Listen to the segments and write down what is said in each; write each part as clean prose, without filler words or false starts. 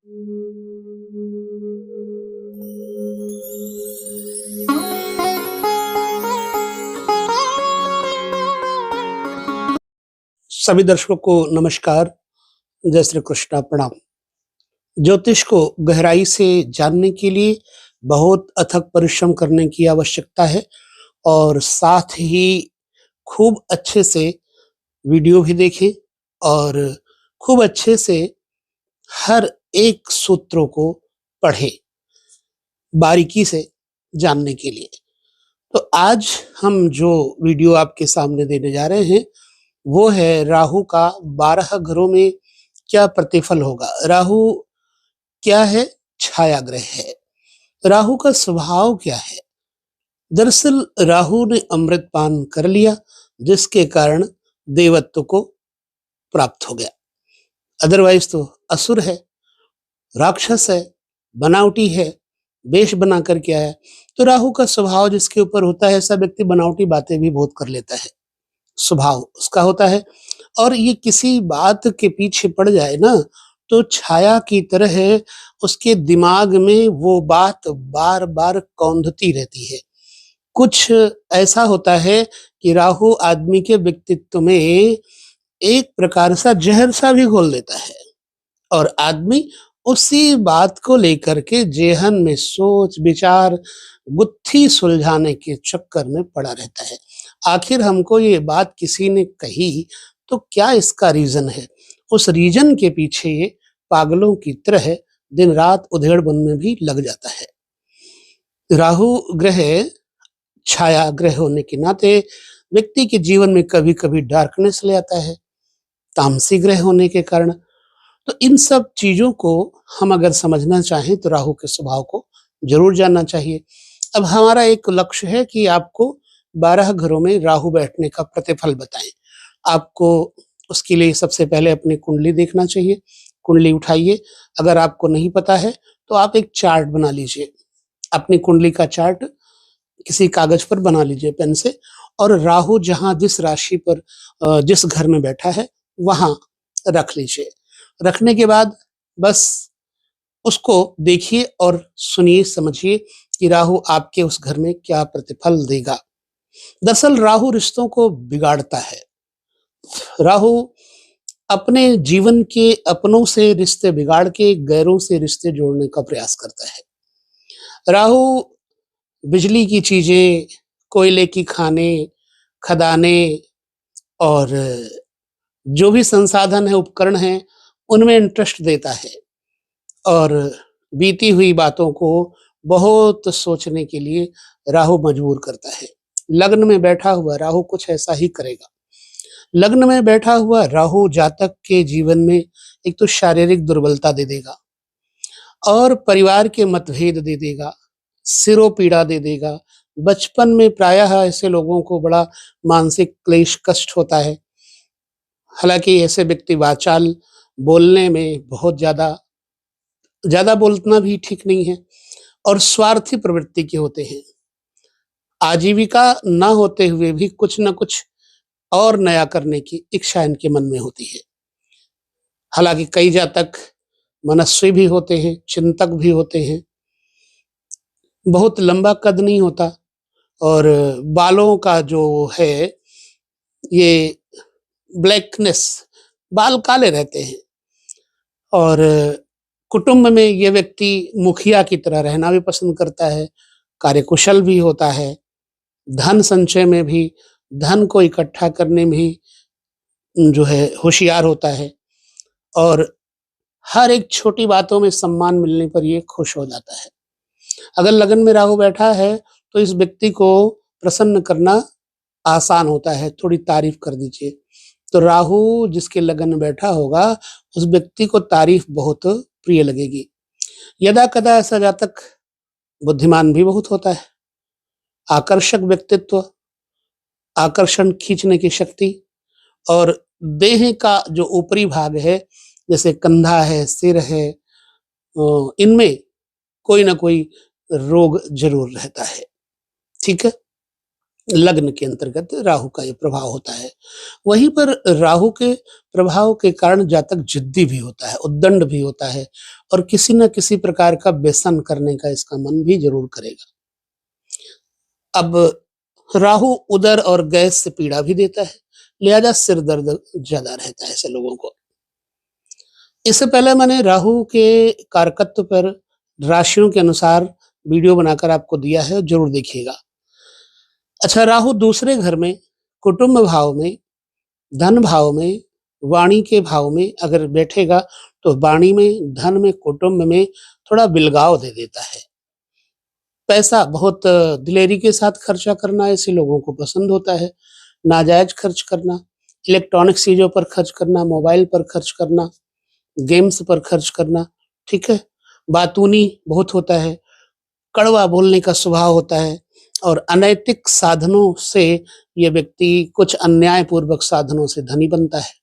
सभी दर्शकों को नमस्कार, जय श्री कृष्णा, प्रणाम। ज्योतिष को गहराई से जानने के लिए बहुत अथक परिश्रम करने की आवश्यकता है और साथ ही खूब अच्छे से वीडियो भी देखें और खूब अच्छे से हर एक सूत्रों को पढ़ें, बारीकी से जानने के लिए। तो आज हम जो वीडियो आपके सामने देने जा रहे हैं वो है राहु का 12 घरों में क्या प्रतिफल होगा। राहु क्या है? छाया ग्रह है। राहु का स्वभाव क्या है? दरअसल राहु ने अमृत पान कर लिया, जिसके कारण देवत्व को प्राप्त हो गया। अदरवाइज तो असुर है, राक्षस है, बनावटी है, वेश बना करके आया। तो राहु का स्वभाव जिसके ऊपर होता है, ऐसा व्यक्ति बनावटी बातें भी बहुत कर लेता है, स्वभाव उसका होता है। और ये किसी बात के पीछे पड़ जाए ना, तो छाया की तरह उसके दिमाग में वो बात बार बार कौंधती रहती है। कुछ ऐसा होता है कि राहु आदमी के व्यक्तित्व में एक प्रकार सा जहर सा भी घोल देता है और आदमी उसी बात को लेकर के जेहन में सोच विचार गुत्थी सुलझाने के चक्कर में पड़ा रहता है। आखिर हमको ये बात किसी ने कही तो क्या इसका रीजन है? उस रीजन के पीछे ये पागलों की तरह दिन रात उधेड़ बुन में भी लग जाता है। राहु ग्रह छाया ग्रह होने के नाते व्यक्ति के जीवन में कभी कभी डार्कनेस ले आता है, तामसी ग्रह होने के कारण। तो इन सब चीजों को हम अगर समझना चाहें तो राहु के स्वभाव को जरूर जानना चाहिए। अब हमारा एक लक्ष्य है कि आपको 12 घरों में राहु बैठने का प्रतिफल बताएं। आपको उसके लिए सबसे पहले अपनी कुंडली देखना चाहिए। कुंडली उठाइए, अगर आपको नहीं पता है तो आप एक चार्ट बना लीजिए। अपनी कुंडली का चार्ट किसी कागज पर बना लीजिए पेन से, और राहु जहां जिस राशि पर जिस घर में बैठा है वहां रख लीजिए। रखने के बाद बस उसको देखिए और सुनिए, समझिए कि राहु आपके उस घर में क्या प्रतिफल देगा। दरअसल राहु रिश्तों को बिगाड़ता है। राहु अपने जीवन के अपनों से रिश्ते बिगाड़ के गैरों से रिश्ते जोड़ने का प्रयास करता है। राहु बिजली की चीजें, कोयले की खाने, खदाने और जो भी संसाधन है, उपकरण हैं, उनमें इंटरेस्ट देता है और बीती हुई बातों को बहुत सोचने के लिए राहु मजबूर करता है। लग्न में बैठा हुआ राहु कुछ ऐसा ही करेगा। लग्न में बैठा हुआ राहु जातक के जीवन में एक तो शारीरिक दुर्बलता दे देगा और परिवार के मतभेद दे देगा, सिरों पीड़ा दे देगा। बचपन में प्रायः ऐसे लोगों को बड़ा मानसिक क्लेश कष्ट होता है। हालांकि ऐसे व्यक्ति वाचाल, बोलने में बहुत ज्यादा बोलना भी ठीक नहीं है और स्वार्थी प्रवृत्ति के होते हैं। आजीविका न होते हुए भी कुछ न कुछ और नया करने की इच्छा इनके मन में होती है। हालांकि कई जातक मनस्वी भी होते हैं, चिंतक भी होते हैं। बहुत लंबा कद नहीं होता और बालों का जो है ये ब्लैकनेस, बाल काले रहते हैं। और कुटुंब में ये व्यक्ति मुखिया की तरह रहना भी पसंद करता है, कार्यकुशल भी होता है, धन संचय में भी, धन को इकट्ठा करने में भी जो है होशियार होता है और हर एक छोटी बातों में सम्मान मिलने पर ये खुश हो जाता है। अगर लगन में राहु बैठा है तो इस व्यक्ति को प्रसन्न करना आसान होता है, थोड़ी तारीफ कर दीजिए। तो राहु जिसके लगन में बैठा होगा उस व्यक्ति को तारीफ बहुत प्रिय लगेगी। यदा कदा ऐसा जातक बुद्धिमान भी बहुत होता है, आकर्षक व्यक्तित्व, आकर्षण खींचने की शक्ति, और देह का जो ऊपरी भाग है जैसे कंधा है, सिर है, इनमें कोई ना कोई रोग जरूर रहता है। ठीक है, लग्न के अंतर्गत राहु का ये प्रभाव होता है। वहीं पर राहु के प्रभाव के कारण जातक जिद्दी भी होता है, उद्दंड भी होता है और किसी न किसी प्रकार का व्यसन करने का इसका मन भी जरूर करेगा। अब राहु उदर और गैस से पीड़ा भी देता है, लिहाजा सिर दर्द ज्यादा रहता है ऐसे लोगों को। इससे पहले मैंने राहु के कारकत्व पर राशियों के अनुसार वीडियो बनाकर आपको दिया है, जरूर देखिएगा। अच्छा, राहु दूसरे घर में, कुटुंब भाव में, धन भाव में, वाणी के भाव में अगर बैठेगा तो वाणी में, धन में, कुटुंब में थोड़ा बिलगाव दे देता है। पैसा बहुत दिलेरी के साथ खर्चा करना ऐसे लोगों को पसंद होता है। नाजायज खर्च करना, इलेक्ट्रॉनिक चीजों पर खर्च करना, मोबाइल पर खर्च करना, गेम्स पर खर्च करना, ठीक है। बातूनी बहुत होता है, कड़वा बोलने का स्वभाव होता है और अनैतिक साधनों से यह व्यक्ति कुछ अन्यायपूर्वक साधनों से धनी बनता है।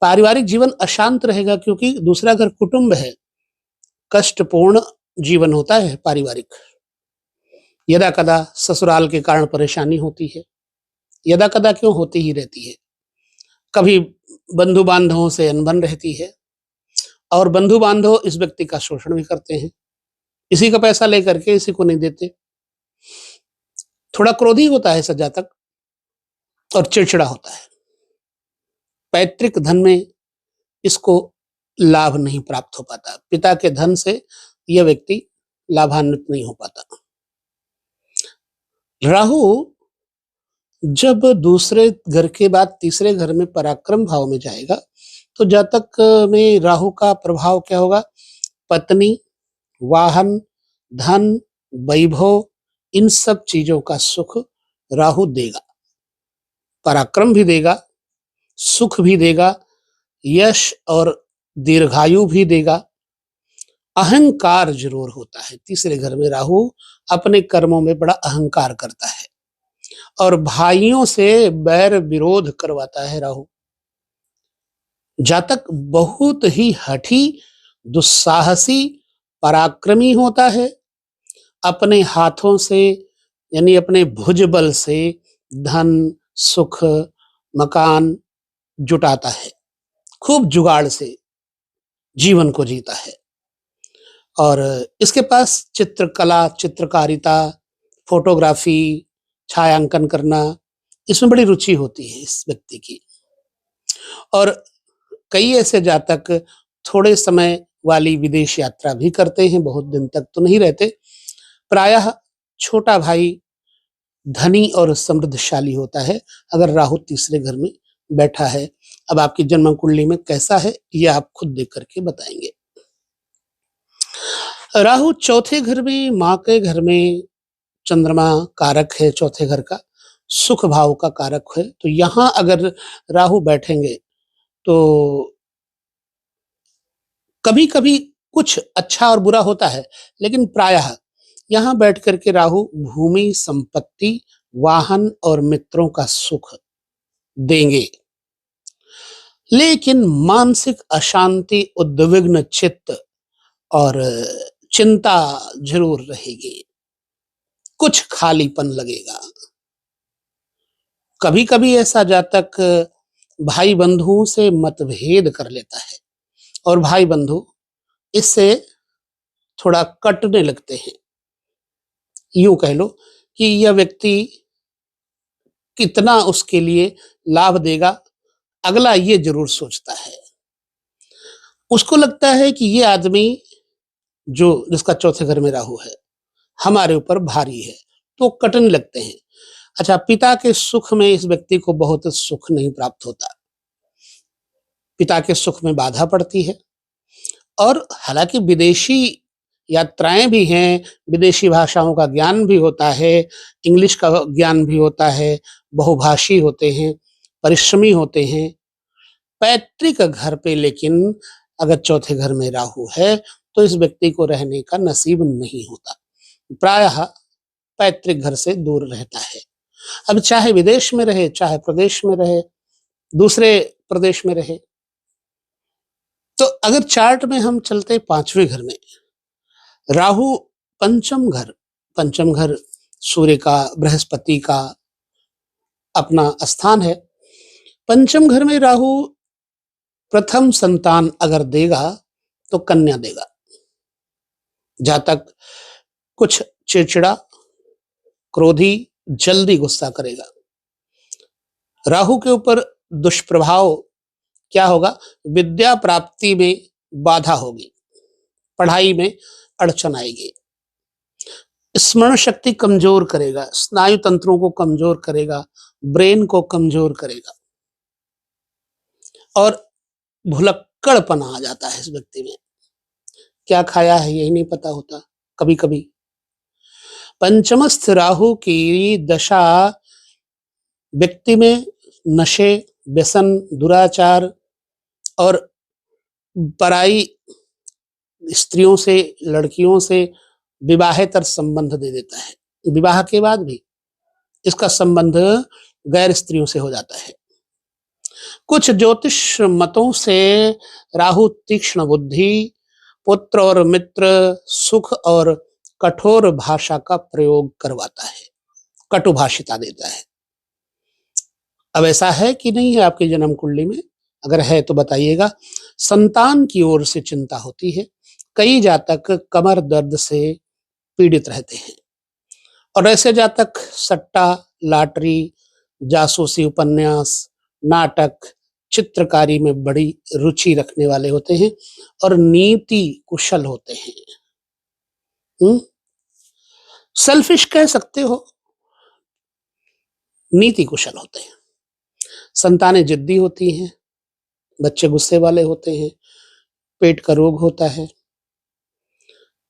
पारिवारिक जीवन अशांत रहेगा क्योंकि दूसरा घर कुटुंब है, कष्टपूर्ण जीवन होता है पारिवारिक। यदा कदा ससुराल के कारण परेशानी होती है, यदा कदा क्यों होती ही रहती है। कभी बंधु बांधवों से अनबन रहती है और बंधु बांधव इस व्यक्ति का शोषण भी करते हैं, इसी का पैसा लेकर के इसी को नहीं देते। थोड़ा क्रोधी होता है जातक और चिड़चिड़ा होता है। पैतृक धन में इसको लाभ नहीं प्राप्त हो पाता, पिता के धन से यह व्यक्ति लाभान्वित नहीं हो पाता। राहु जब दूसरे घर के बाद तीसरे घर में पराक्रम भाव में जाएगा तो जातक में राहु का प्रभाव क्या होगा? पत्नी, वाहन, धन, वैभव, इन सब चीजों का सुख राहु देगा। पराक्रम भी देगा, सुख भी देगा, यश और दीर्घायु भी देगा। अहंकार जरूर होता है। तीसरे घर में राहु अपने कर्मों में बड़ा अहंकार करता है और भाइयों से बैर विरोध करवाता है राहु। जातक बहुत ही हठी, दुस्साहसी, पराक्रमी होता है। अपने हाथों से यानी अपने भुजबल से धन, सुख, मकान जुटाता है, खूब जुगाड़ से जीवन को जीता है। और इसके पास चित्रकला, चित्रकारिता, फोटोग्राफी, छायांकन करना, इसमें बड़ी रुचि होती है इस व्यक्ति की। और कई ऐसे जातक थोड़े समय वाली विदेश यात्रा भी करते हैं, बहुत दिन तक तो नहीं रहते। प्रायः छोटा भाई धनी और समृद्धशाली होता है अगर राहु तीसरे घर में बैठा है। अब आपकी जन्म कुंडली में कैसा है ये आप खुद देख करके बताएंगे। राहु चौथे घर में, माँ के घर में, चंद्रमा कारक है चौथे घर का, सुख भाव का कारक है। तो यहां अगर राहु बैठेंगे तो कभी कभी कुछ अच्छा और बुरा होता है, लेकिन प्रायः यहां बैठ करके राहु भूमि, संपत्ति, वाहन और मित्रों का सुख देंगे। लेकिन मानसिक अशांति, उद्विग्न चित्त और चिंता जरूर रहेगी, कुछ खालीपन लगेगा। कभी कभी ऐसा जातक भाई बंधुओं से मतभेद कर लेता है और भाई बंधु इससे थोड़ा कटने लगते हैं। यूं कह लो कि यह व्यक्ति कितना उसके लिए लाभ देगा, अगला ये जरूर सोचता है। उसको लगता है कि ये आदमी जो जिसका चौथे घर में राहु है हमारे ऊपर भारी है, तो कटने लगते हैं। अच्छा, पिता के सुख में इस व्यक्ति को बहुत सुख नहीं प्राप्त होता, पिता के सुख में बाधा पड़ती है। और हालांकि विदेशी यात्राएं भी हैं, विदेशी भाषाओं का ज्ञान भी होता है, इंग्लिश का ज्ञान भी होता है, बहुभाषी होते हैं, परिश्रमी होते हैं। पैतृक घर पे लेकिन अगर चौथे घर में राहु है तो इस व्यक्ति को रहने का नसीब नहीं होता, प्रायः पैतृक घर से दूर रहता है। अब चाहे विदेश में रहे, चाहे प्रदेश में रहे, दूसरे प्रदेश में रहे। तो अगर चार्ट में हम चलते पांचवें घर में, राहु पंचम घर सूर्य का, बृहस्पति का अपना स्थान है। पंचम घर में राहु प्रथम संतान अगर देगा तो कन्या देगा। जातक कुछ चिड़चिड़ा, क्रोधी, जल्दी गुस्सा करेगा। राहु के ऊपर दुष्प्रभाव क्या होगा? विद्या प्राप्ति में बाधा होगी, पढ़ाई में अड़चन आएगी, स्मरण शक्ति कमजोर करेगा, स्नायु तंत्रों को कमजोर करेगा, ब्रेन को कमजोर करेगा और भुलक्कड़पन आ जाता है इस व्यक्ति में। क्या खाया है यही नहीं पता होता कभी कभी। पंचमस्थ राहु की दशा व्यक्ति में नशे, व्यसन, दुराचार और पराई स्त्रियों से, लड़कियों से विवाहेतर संबंध दे देता है। विवाह के बाद भी इसका संबंध गैर स्त्रियों से हो जाता है। कुछ ज्योतिष मतों से राहु तीक्ष्ण बुद्धि, पुत्र और मित्र, सुख और कठोर भाषा का प्रयोग करवाता है, कटुभाषिता देता है। अब ऐसा है कि नहीं है आपकी जन्म कुंडली में? अगर है तो बताइएगा। संतान की ओर से चिंता होती है। कई जातक कमर दर्द से पीड़ित रहते हैं और ऐसे जातक सट्टा, लॉटरी, जासूसी उपन्यास, नाटक, चित्रकारी में बड़ी रुचि रखने वाले होते हैं और नीति कुशल होते हैं। सेल्फिश कह सकते हो, नीति कुशल होते हैं। संतानें जिद्दी होती हैं, बच्चे गुस्से वाले होते हैं, पेट का रोग होता है।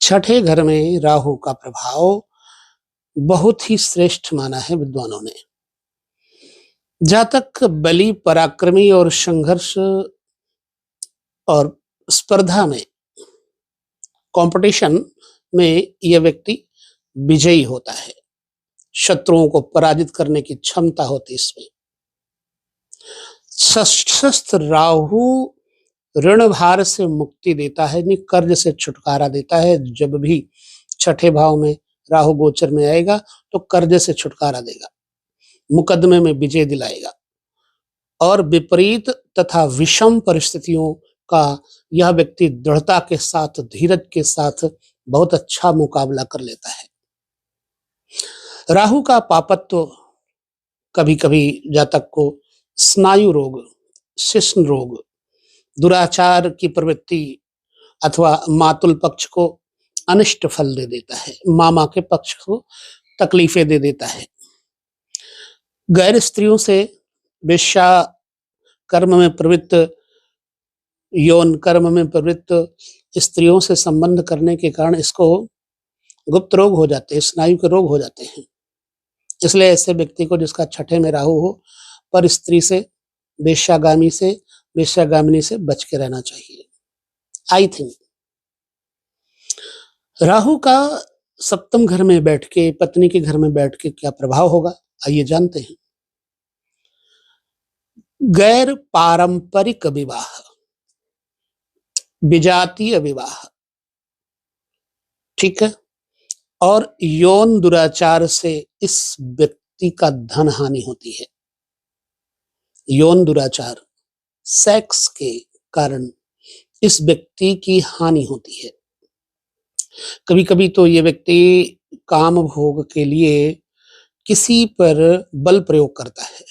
छठे घर में राहु का प्रभाव बहुत ही श्रेष्ठ माना है विद्वानों ने। जातक बली, पराक्रमी और संघर्ष और स्पर्धा में, कंपटीशन में यह व्यक्ति विजयी होता है। शत्रुओं को पराजित करने की क्षमता होती इसमें। षष्ठ राहु ऋण भार से मुक्ति देता है, यानी कर्ज से छुटकारा देता है। जब भी छठे भाव में राहु गोचर में आएगा तो कर्ज से छुटकारा देगा, मुकदमे में विजय दिलाएगा और विपरीत तथा विषम परिस्थितियों का यह व्यक्ति दृढ़ता के साथ, धीरज के साथ बहुत अच्छा मुकाबला कर लेता है। राहु का पापत्व कभी कभी जातक को स्नायु रोग, शिश्न रोग, दुराचार की प्रवृत्ति अथवा मातुल पक्ष को अनिष्ट फल दे देता है, मामा के पक्ष को तकलीफें दे देता है। गैर स्त्रियों से, वेश्या कर्म में प्रवृत्त, यौन कर्म में प्रवृत्त स्त्रियों से संबंध करने के कारण इसको गुप्त रोग हो जाते हैं, स्नायु के रोग हो जाते हैं। इसलिए ऐसे व्यक्ति को जिसका छठे में राहु हो, पर स्त्री से, वेश्यागामी से, वेश्यागामिनी से बच के रहना चाहिए। आई थिंक राहु का सप्तम घर में बैठ के, पत्नी के घर में बैठ के क्या प्रभाव होगा, आइए जानते हैं। गैर पारंपरिक विवाह, विजातीय विवाह, ठीक है, और यौन दुराचार से इस व्यक्ति का धन हानि होती है। यौन दुराचार, सेक्स के कारण इस व्यक्ति की हानि होती है। कभी कभी तो ये व्यक्ति काम भोग के लिए किसी पर बल प्रयोग करता है।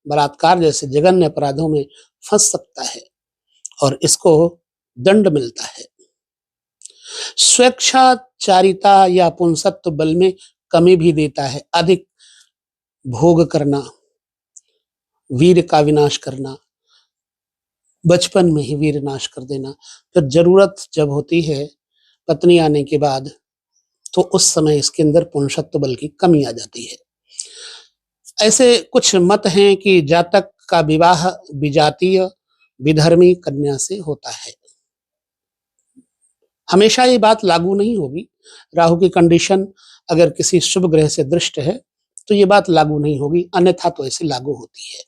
बलात्कार जैसे जघन्य अपराधों में फंस सकता है और इसको दंड मिलता है। स्वेच्छाचारिता या पुंसत्व बल में कमी भी देता है। अधिक भोग करना, वीर का विनाश करना, बचपन में ही वीर नाश कर देना, फिर जरूरत जब होती है पत्नी आने के बाद तो उस समय इसके अंदर पुंसत्व बल की कमी आ जाती है। ऐसे कुछ मत हैं कि जातक का विवाह विजातीय, विधर्मी कन्या से होता है। हमेशा ये बात लागू नहीं होगी। राहु की कंडीशन अगर किसी शुभ ग्रह से दृष्ट है तो ये बात लागू नहीं होगी, अन्यथा तो ऐसे लागू होती है।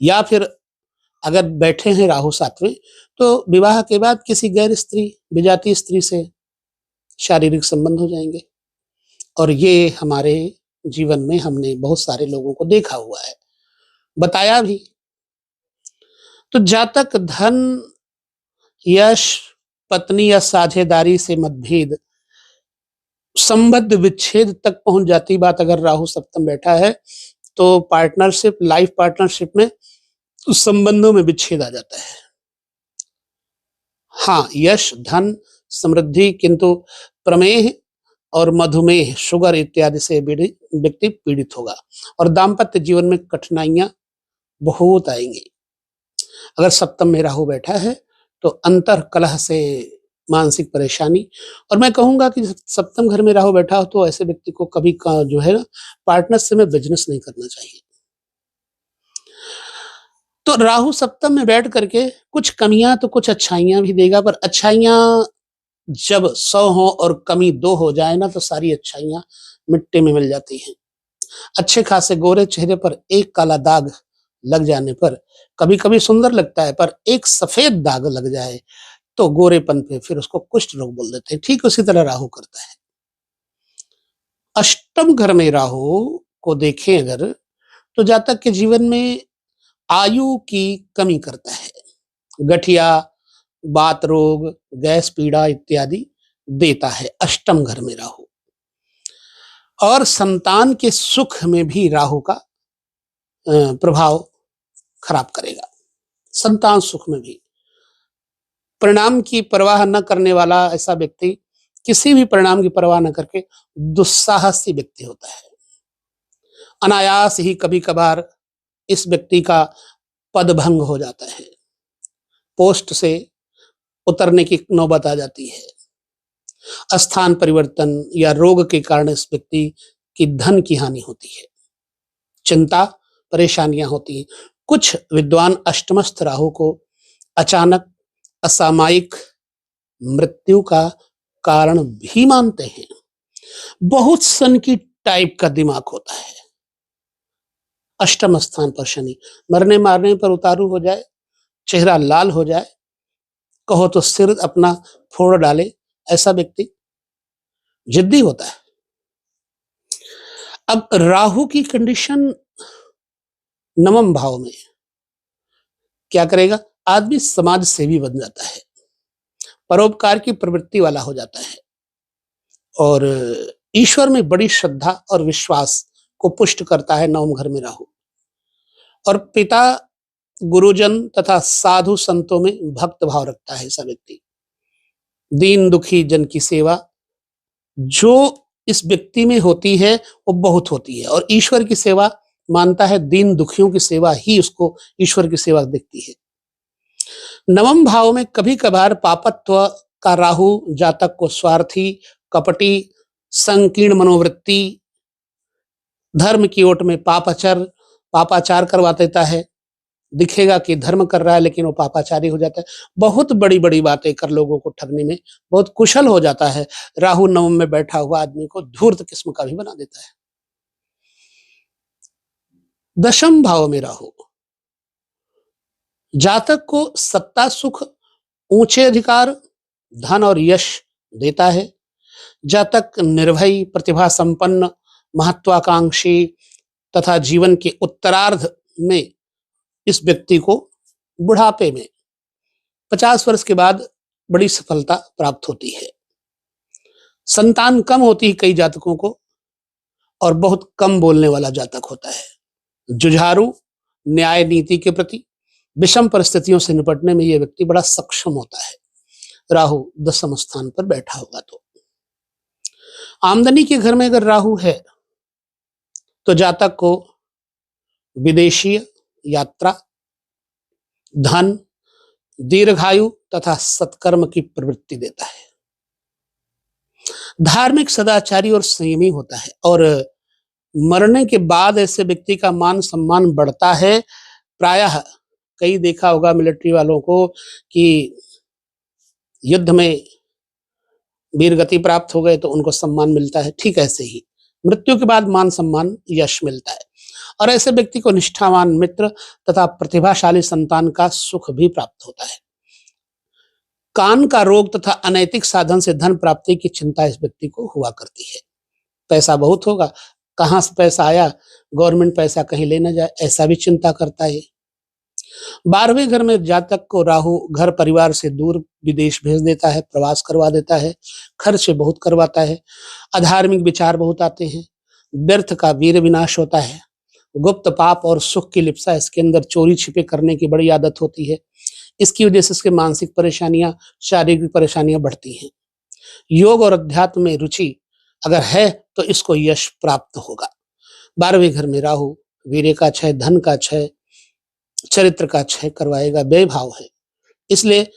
या फिर अगर बैठे हैं राहु सातवें तो विवाह के बाद किसी गैर स्त्री, विजातीय स्त्री से शारीरिक संबंध हो जाएंगे। और ये हमारे जीवन में हमने बहुत सारे लोगों को देखा हुआ है, बताया भी। तो जातक धन, यश, पत्नी या साझेदारी से मतभेद, संबंध विच्छेद तक पहुंच जाती बात अगर राहु सप्तम बैठा है तो पार्टनरशिप, लाइफ पार्टनरशिप में उस संबंधों में विच्छेद आ जाता है। हाँ, यश, धन, समृद्धि, किंतु प्रमेह और मधुमेह, शुगर इत्यादि से व्यक्ति पीड़ित होगा और दाम्पत्य जीवन में कठिनाइयां बहुत आएंगी। अगर सप्तम में राहु बैठा है तो अंतर कलह से मानसिक परेशानी, और मैं कहूंगा कि सप्तम घर में राहु बैठा हो तो ऐसे व्यक्ति को कभी जो है ना पार्टनरशिप में बिजनेस नहीं करना चाहिए। तो राहु सप्तम में बैठ करके कुछ कमियां तो कुछ अच्छाइयां भी देगा, पर अच्छाइयां जब 100 हो और कमी 2 हो जाए ना तो सारी अच्छाइयां मिट्टी में मिल जाती हैं। अच्छे खासे गोरे चेहरे पर एक काला दाग लग जाने पर कभी कभी सुंदर लगता है, पर एक सफेद दाग लग जाए तो गोरेपन पे फिर उसको कुष्ठ रोग बोल देते हैं। ठीक उसी तरह राहु करता है। अष्टम घर में राहु को देखें अगर तो जातक के जीवन में आयु की कमी करता है, गठिया, बात रोग, गैस पीड़ा इत्यादि देता है अष्टम घर में राहु। और संतान के सुख में भी राहु का प्रभाव खराब करेगा। संतान सुख में भी परिणाम की परवाह न करने वाला ऐसा व्यक्ति, किसी भी परिणाम की परवाह न करके दुस्साहसी व्यक्ति होता है। अनायास ही कभी कभार इस व्यक्ति का पदभंग हो जाता है, पोस्ट से उतरने की नौबत आ जाती है, स्थान परिवर्तन या रोग के कारण इस व्यक्ति की धन की हानि होती है, चिंता परेशानियां होती हैं। कुछ विद्वान अष्टमस्थ राहु को अचानक असामयिक मृत्यु का कारण भी मानते हैं। बहुत सनकी टाइप का दिमाग होता है। अष्टम स्थान पर शनि, मरने मारने पर उतारू हो जाए, चेहरा लाल हो जाए, कहो तो सिर अपना फोड़ डाले, ऐसा व्यक्ति जिद्दी होता है। अब राहु की कंडीशन नवम भाव में क्या करेगा? आदमी समाज सेवी बन जाता है, परोपकार की प्रवृत्ति वाला हो जाता है और ईश्वर में बड़ी श्रद्धा और विश्वास को पुष्ट करता है नवम घर में राहु। और पिता, गुरुजन तथा साधु संतों में भक्त भाव रखता है ऐसा व्यक्ति। दीन दुखी जन की सेवा जो इस व्यक्ति में होती है वो बहुत होती है, और ईश्वर की सेवा मानता है। दीन दुखियों की सेवा ही उसको ईश्वर की सेवा दिखती है। नवम भाव में कभी कभार पापत्व का राहु जातक को स्वार्थी, कपटी, संकीर्ण मनोवृत्ति, धर्म की ओट में पापाचार करवा देता है। दिखेगा कि धर्म कर रहा है लेकिन वो पापाचारी हो जाता है। बहुत बड़ी बड़ी बातें कर लोगों को ठगने में बहुत कुशल हो जाता है। राहु नवम में बैठा हुआ आदमी को धूर्त किस्म का भी बना देता है। दशम भाव में राहु जातक को सत्ता, सुख, ऊंचे अधिकार, धन और यश देता है। जातक निर्भय, प्रतिभा संपन्न, महत्वाकांक्षी तथा जीवन के उत्तरार्ध में इस व्यक्ति को बुढ़ापे में 50 वर्ष के बाद बड़ी सफलता प्राप्त होती है। संतान कम होती है कई जातकों को, और बहुत कम बोलने वाला जातक होता है। जुझारू, न्याय नीति के प्रति विषम परिस्थितियों से निपटने में यह व्यक्ति बड़ा सक्षम होता है। राहु दसम स्थान पर बैठा होगा तो आमदनी के घर में अगर राहु है तो जातक को विदेशीय यात्रा, धन, दीर्घायु तथा सत्कर्म की प्रवृत्ति देता है। धार्मिक, सदाचारी और संयमी होता है, और मरने के बाद ऐसे व्यक्ति का मान सम्मान बढ़ता है। प्रायः कई देखा होगा मिलिट्री वालों को कि युद्ध में वीरगति प्राप्त हो गए तो उनको सम्मान मिलता है। ठीक ऐसे ही मृत्यु के बाद मान सम्मान, यश मिलता है, और ऐसे व्यक्ति को निष्ठावान मित्र तथा प्रतिभाशाली संतान का सुख भी प्राप्त होता है। कान का रोग तथा अनैतिक साधन से धन प्राप्ति की चिंता इस व्यक्ति को हुआ करती है। पैसा बहुत होगा, कहाँ से पैसा आया, गवर्नमेंट पैसा कहीं ले न जाए, ऐसा भी चिंता करता है। 12वें घर में जातक को राहु घर परिवार से दूर विदेश भेज देता है, प्रवास करवा देता है, खर्च बहुत करवाता है, अधार्मिक विचार बहुत आते हैं, व्यर्थ का वीर विनाश होता है, गुप्त पाप और सुख की लिप्सा, इसके अंदर चोरी छिपे करने की बड़ी आदत होती है। इसकी वजह से इसके मानसिक परेशानियां, शारीरिक परेशानियां बढ़ती हैं। योग और अध्यात्म में रुचि अगर है तो इसको यश प्राप्त होगा। 12वें घर में राहु वीर्य का क्षय, धन का क्षय, चरित्र का क्षय करवाएगा, बेभाव है। इसलिए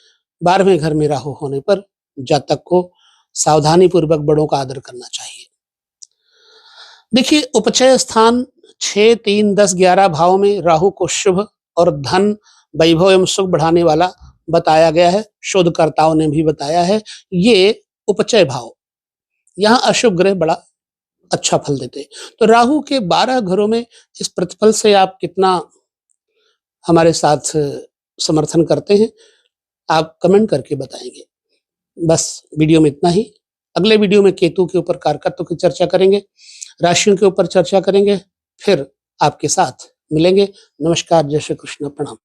12वें घर में राहु होने पर जातक को सावधानी पूर्वक बड़ों का आदर करना चाहिए। देखिए, उपचय स्थान 6, 3, 10, 11 भाव में राहु को शुभ और धन, वैभव एवं सुख बढ़ाने वाला बताया गया है। शोधकर्ताओं ने भी बताया है। ये उपचय भाव, यहाँ अशुभ ग्रह बड़ा अच्छा फल देते हैं। तो राहु के 12 घरों में इस प्रतिफल से आप कितना हमारे साथ समर्थन करते हैं, आप कमेंट करके बताएंगे। बस वीडियो में इतना ही। अगले वीडियो में केतु के ऊपर कारकत्व की चर्चा करेंगे, राशियों के ऊपर चर्चा करेंगे, फिर आपके साथ मिलेंगे। नमस्कार, जय श्री कृष्ण, प्रणाम।